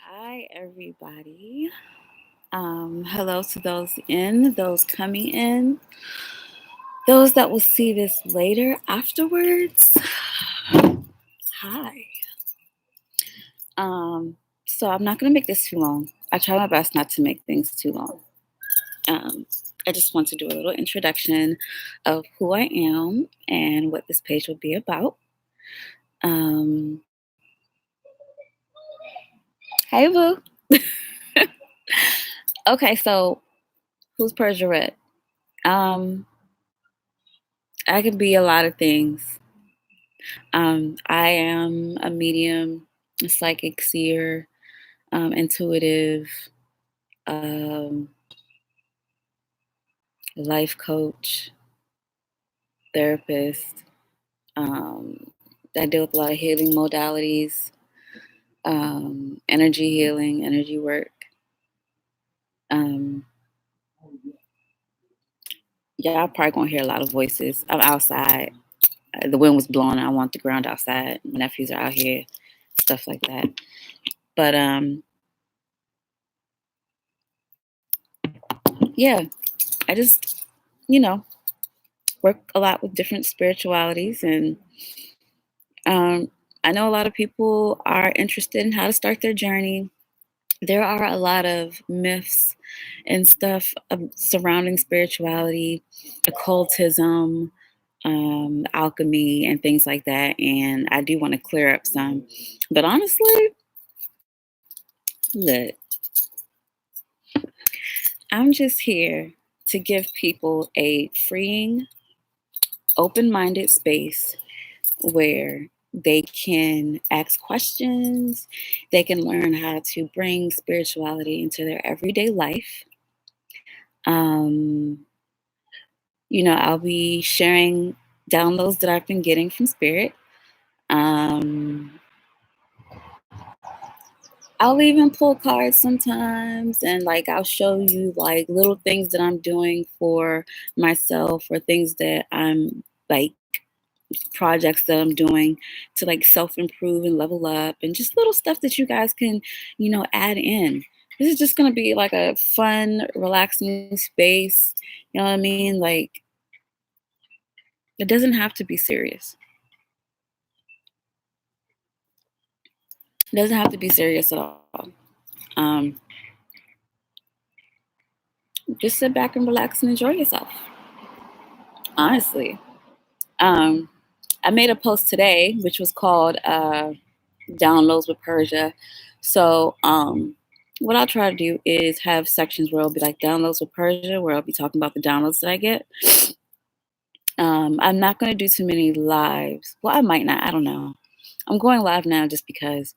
Hi, everybody. Hello to those in, those coming in, those that will see this later afterwards. Hi. So I'm not going to make this too long. I try my best not to make things too long. Um, I just want to do a little introduction of who I am and what this page will be about. Um, hey, Boo. Okay, so who's Persia Red? Um, I can be a lot of things. I am a medium, a psychic seer, intuitive, um, life coach, therapist. Um, I deal with a lot of healing modalities, energy healing, energy work. Um, y'all probably gonna hear a lot of voices. I'm outside. The wind was blowing. I want the ground outside. My nephews are out here, stuff like that. But yeah, I just, you know, work a lot with different spiritualities, and um, I know a lot of people are interested in how to start their journey. There are a lot of myths and stuff surrounding spirituality, occultism, alchemy, and things like that. And I do want to clear up some. But honestly, look, I'm just here to give people a freeing, open minded space where they can ask questions, they can learn how to bring spirituality into their everyday life. Um, I'll be sharing downloads that I've been getting from Spirit. Um, I'll even pull cards sometimes, and like I'll show you like little things that I'm doing for myself or things that I'm like projects that I'm doing to like self improve and level up, and just little stuff that you guys can, add in. This is just going to be like a fun, relaxing space. You know what I mean? Like, it doesn't have to be serious. It doesn't have to be serious at all. Um, just sit back and relax and enjoy yourself. Honestly, um, I made a post today which was called "Downloads with Persia." So, what I'll try to do is have sections where I'll be like "Downloads with Persia," where I'll be talking about the downloads that I get. I'm not going to do too many lives. Well, I might not. I don't know. I'm going live now just because,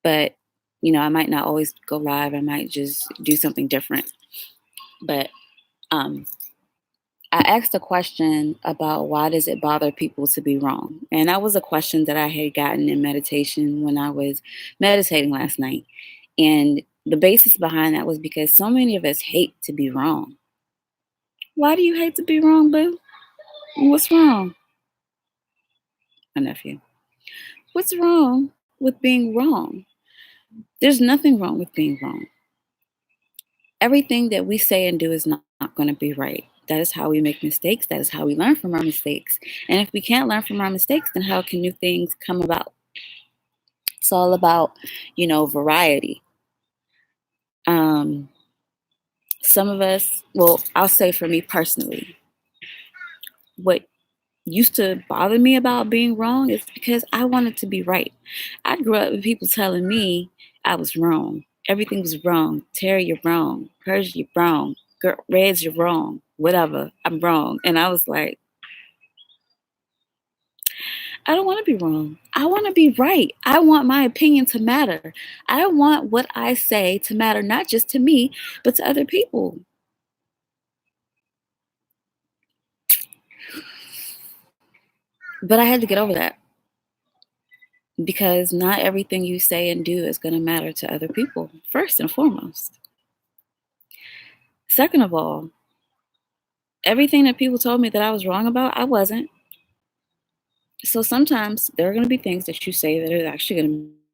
but I might not always go live. I might just do something different. But um, I asked a question about why does it bother people to be wrong? And that was a question that I had gotten in meditation when I was meditating last night. And the basis behind that was because so many of us hate to be wrong. Why do you hate to be wrong, boo? What's wrong? My nephew. What's wrong with being wrong? There's nothing wrong with being wrong. Everything that we say and do is not going to be right. That is how we make mistakes. That is how we learn from our mistakes. And if we can't learn from our mistakes, then how can new things come about? It's all about, variety. Um, some of us, well, I'll say for me personally, what used to bother me about being wrong is because I wanted to be right. I grew up with people telling me I was wrong. Everything was wrong. Terry, you're wrong. Persia, you're wrong. Reds, you're wrong. Whatever, I'm wrong. And I was like, I don't want to be wrong. I want to be right. I want my opinion to matter. I want what I say to matter, not just to me, but to other people. But I had to get over that because not everything you say and do is going to matter to other people, first and foremost. Second of all, everything that people told me that I was wrong about, I wasn't. So sometimes there are going to be things that you say that are actually going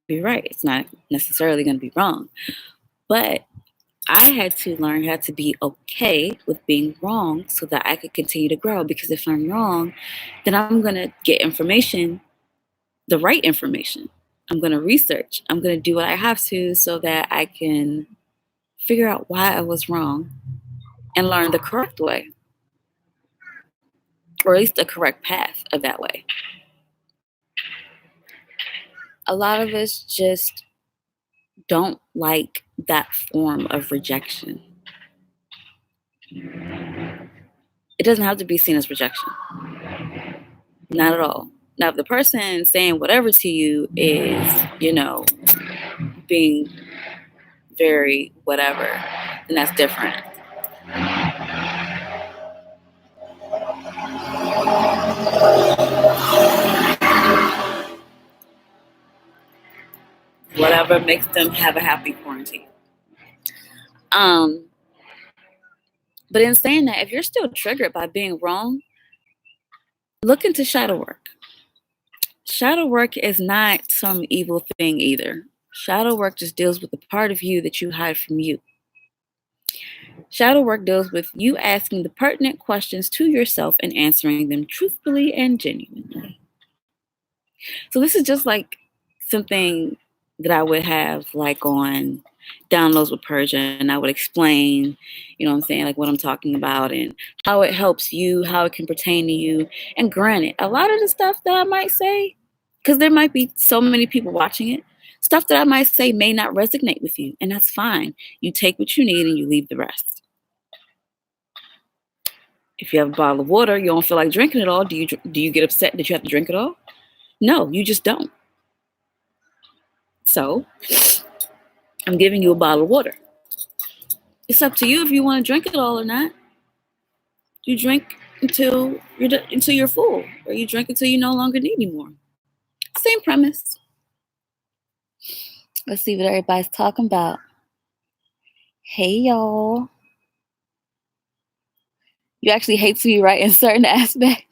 to be right. It's not necessarily going to be wrong. But I had to learn how to be okay with being wrong so that I could continue to grow. Because if I'm wrong, then I'm going to get information, the right information. I'm going to research. I'm going to do what I have to so that I can figure out why I was wrong and learn the correct way, or at least the correct path of that way. A lot of us just don't like that form of rejection. It doesn't have to be seen as rejection. Not at all. Now, if the person saying whatever to you is, being very whatever, then that's different. Whatever makes them have a happy quarantine. But in saying that, if you're still triggered by being wrong, look into shadow work. Shadow work is not some evil thing either. Shadow work just deals with the part of you that you hide from you. Shadow work deals with you asking the pertinent questions to yourself and answering them truthfully and genuinely. So this is just like something that I would have like on downloads with Persia, and I would explain, like what I'm talking about and how it helps you, how it can pertain to you. And granted, a lot of the stuff that I might say, because there might be so many people watching it, stuff that I might say may not resonate with you, and that's fine. You take what you need and you leave the rest. If you have a bottle of water, you don't feel like drinking it all, do you get upset that you have to drink it all? No, you just don't. So, I'm giving you a bottle of water. It's up to you if you want to drink it all or not. You drink until you're full, or you drink until you no longer need any more. Same premise. Let's see what everybody's talking about. Hey, y'all. You actually hate to be right in certain aspects.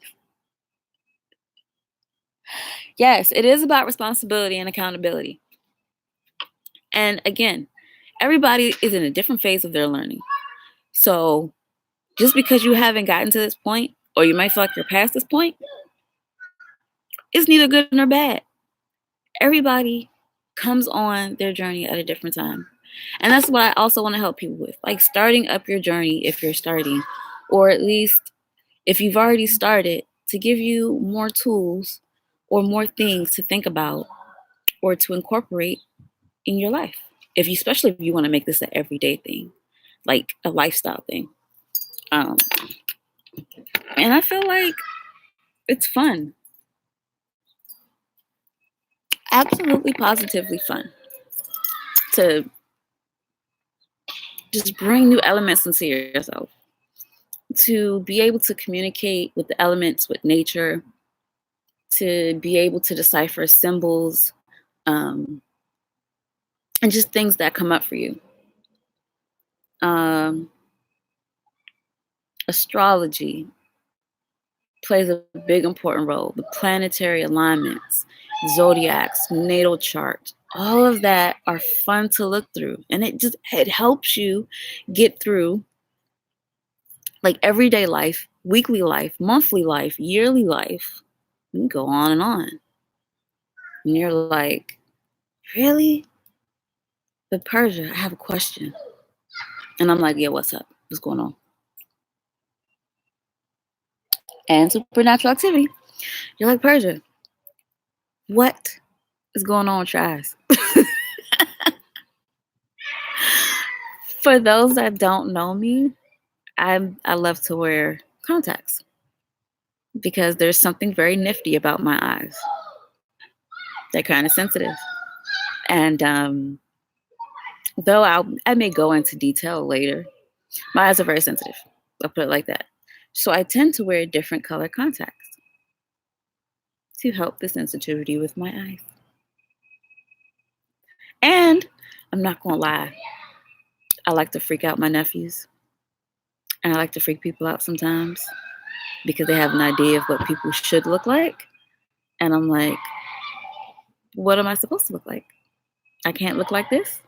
Yes, it is about responsibility and accountability. And again, everybody is in a different phase of their learning. So just because you haven't gotten to this point, or you might feel like you're past this point, it's neither good nor bad. Everybody comes on their journey at a different time. And that's what I also want to help people with. Like starting up your journey if you're starting, or at least if you've already started, to give you more tools or more things to think about or to incorporate in your life. Especially if you want to make this an everyday thing, like a lifestyle thing. And I feel like it's fun. Absolutely, positively fun to just bring new elements into yourself, to be able to communicate with the elements, with nature, to be able to decipher symbols, and just things that come up for you. Astrology plays a big important role. The planetary alignments, zodiacs, natal chart, all of that are fun to look through. And it helps you get through like everyday life, weekly life, monthly life, yearly life. You can go on and on. And you're like, really? But Persia, I have a question. And I'm like, yeah, what's up? What's going on? And supernatural activity. You're like, Persia, what is going on with your eyes? For those that don't know me, I love to wear contacts because there's something very nifty about my eyes. They're kind of sensitive. And though I may go into detail later, my eyes are very sensitive. I'll put it like that. So I tend to wear different color contacts to help the sensitivity with my eyes. And I'm not going to lie, I like to freak out my nephews. And I like to freak people out sometimes because they have an idea of what people should look like. And I'm like, what am I supposed to look like? I can't look like this.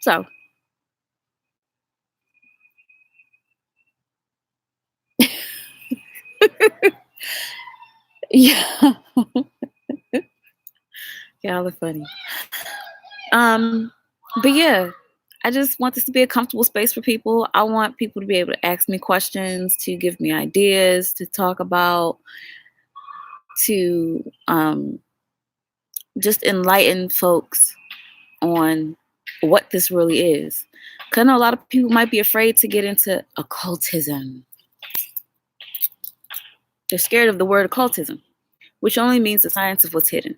So, yeah, y'all are funny. Um, but yeah, I just want this to be a comfortable space for people. I want people to be able to ask me questions, to give me ideas, to talk about, to just enlighten folks on what this really is. Because I know a lot of people might be afraid to get into occultism. They're scared of the word occultism, which only means the science of what's hidden.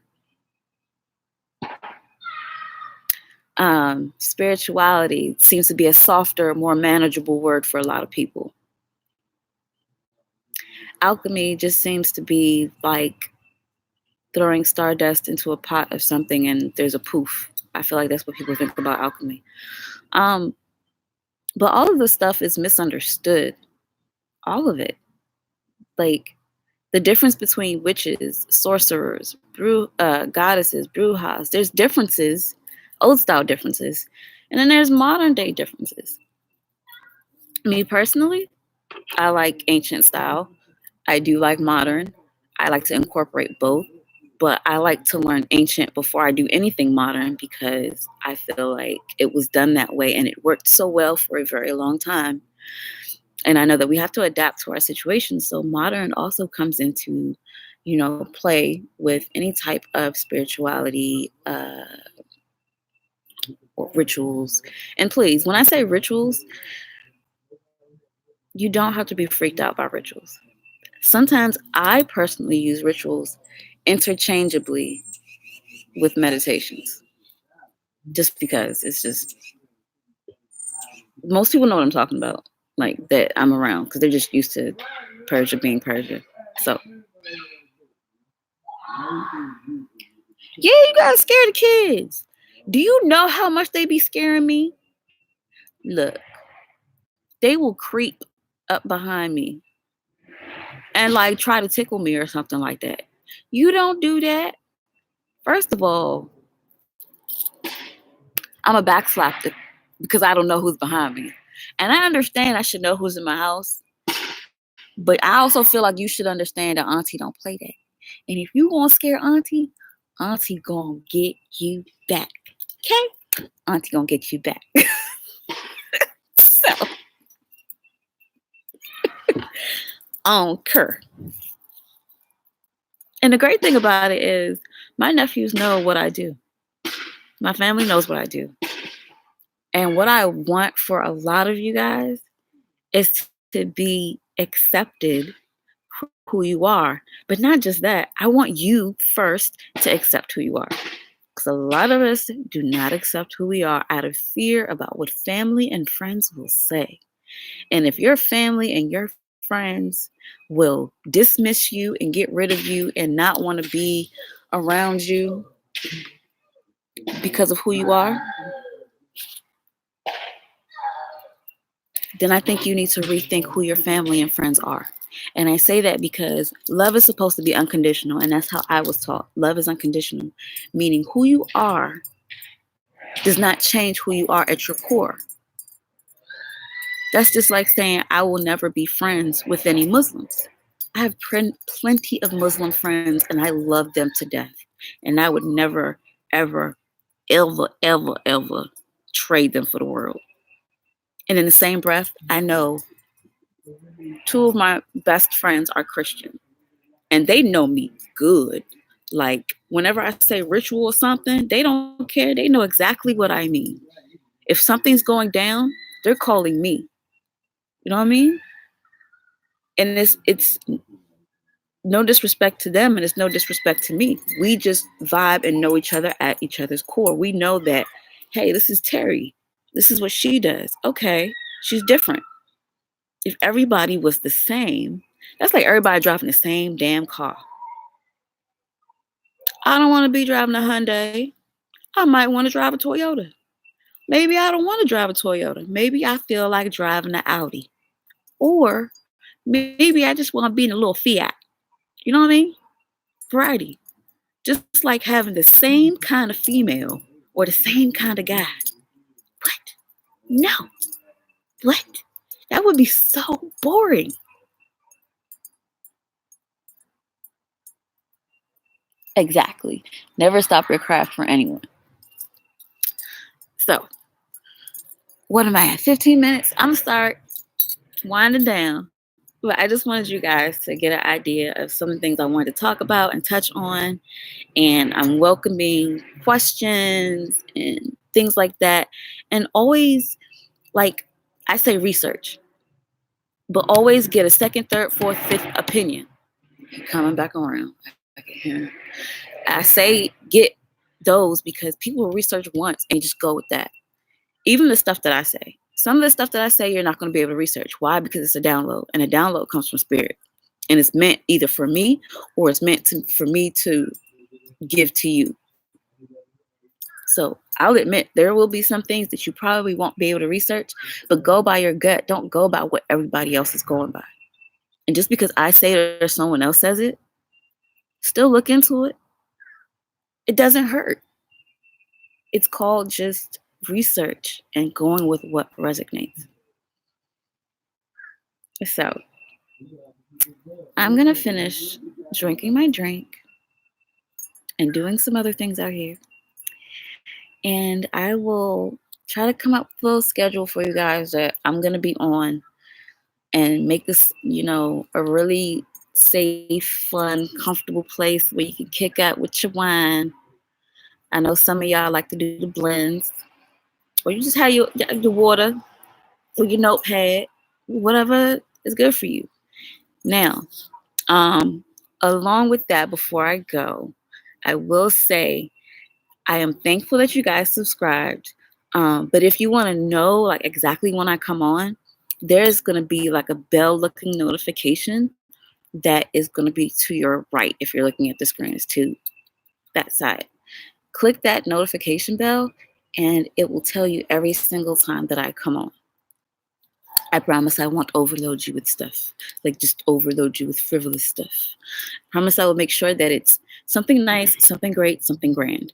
Spirituality seems to be a softer, more manageable word for a lot of people. Alchemy just seems to be like throwing stardust into a pot of something and there's a poof. I feel like that's what people think about alchemy. Um, but all of this stuff is misunderstood. All of it. Like the difference between witches, sorcerers, goddesses, brujas, there's differences, old style differences, and then there's modern day differences. Me personally, I like ancient style. I do like modern. I like to incorporate both, but I like to learn ancient before I do anything modern because I feel like it was done that way and it worked so well for a very long time. And I know that we have to adapt to our situation. So modern also comes into, play with any type of spirituality or rituals. And please, when I say rituals, you don't have to be freaked out by rituals. Sometimes I personally use rituals interchangeably with meditations just because it's just most people know what I'm talking about, like that I'm around because they're just used to Persia being Persia. So, yeah, you gotta scare the kids. Do you know how much they be scaring me? Look, they will creep up behind me and like try to tickle me or something like that. You don't do that. First of all, I'm a backslap because I don't know who's behind me. And I understand I should know who's in my house, but I also feel like you should understand that Auntie don't play that. And if you gonna scare Auntie, Auntie gonna get you back. Okay? Auntie gonna get you back. So, I don't care. And the great thing about it is my nephews know what I do. My family knows what I do. And what I want for a lot of you guys is to be accepted who you are. But not just that. I want you first to accept who you are. Because a lot of us do not accept who we are out of fear about what family and friends will say. And if your family and your friends will dismiss you and get rid of you and not want to be around you because of who you are, then I think you need to rethink who your family and friends are. And I say that because love is supposed to be unconditional, and that's how I was taught. Love is unconditional, meaning who you are does not change who you are at your core. That's just like saying I will never be friends with any Muslims. I have plenty of Muslim friends, and I love them to death. And I would never, ever, ever, ever, ever trade them for the world. And in the same breath, I know two of my best friends are Christian and they know me good. Like whenever I say ritual or something, they don't care. They know exactly what I mean. If something's going down, they're calling me. You know what I mean? And it's no disrespect to them and it's no disrespect to me. We just vibe and know each other at each other's core. We know that, hey, this is Terry. This is what she does. Okay, she's different. If everybody was the same, that's like everybody driving the same damn car. I don't want to be driving a Hyundai. I might want to drive a Toyota. Maybe I don't want to drive a Toyota. Maybe I feel like driving an Audi. Or maybe I just want to be in a little Fiat. You know what I mean? Variety. Just like having the same kind of female or the same kind of guy. What? No. What? That would be so boring. Exactly. Never stop your craft for anyone. So, what am I at? 15 minutes? I'm going to start winding down. But I just wanted you guys to get an idea of some of the things I wanted to talk about and touch on. And I'm welcoming questions and things like that. And always, like I say, research, but always get a second, third, fourth, fifth opinion. Coming back around. I say get those because people will research once and just go with that. Even the stuff that I say. Some of the stuff that I say, you're not going to be able to research. Why? Because it's a download, and a download comes from spirit. And it's meant either for me or it's meant for me to give to you. So I'll admit there will be some things that you probably won't be able to research, but go by your gut. Don't go by what everybody else is going by. And just because I say it or someone else says it, still look into it. It doesn't hurt. It's called just research and going with what resonates. So I'm going to finish drinking my drink and doing some other things out here. And I will try to come up with a little schedule for you guys that I'm going to be on and make this, a really safe, fun, comfortable place where you can kick out with your wine. I know some of y'all like to do the blends, or you just have your water or your notepad, whatever is good for you. Now, along with that, before I go, I will say I am thankful that you guys subscribed. But if you want to know like exactly when I come on, there's going to be like a bell looking notification that is going to be to your right. If you're looking at the screen, it's to that side. Click that notification bell and it will tell you every single time that I come on. I promise I won't overload you with stuff, like just overload you with frivolous stuff. I promise I will make sure that it's something nice, something great, something grand.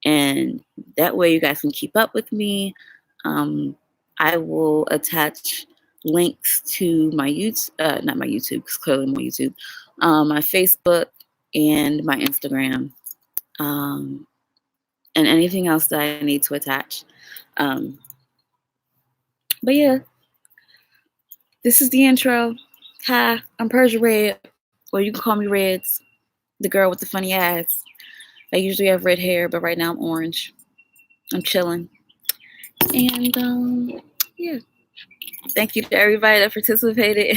And that way you guys can keep up with me. I will attach links to my YouTube, not my YouTube, because clearly I'm on YouTube, my Facebook and my Instagram, and anything else that I need to attach. But yeah, this is the intro. Hi, I'm Persia Red, or you can call me Reds, the girl with the funny ass. I usually have red hair, but right now I'm orange. I'm chilling. And yeah, thank you to everybody that participated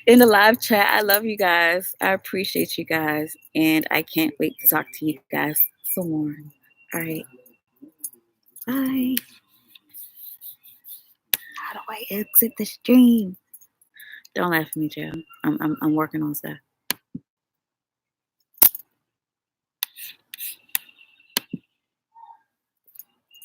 in the live chat. I love you guys. I appreciate you guys. And I can't wait to talk to you guys some more. All right. Bye. How do I exit the stream? Don't laugh at me, Joe. I'm working on stuff.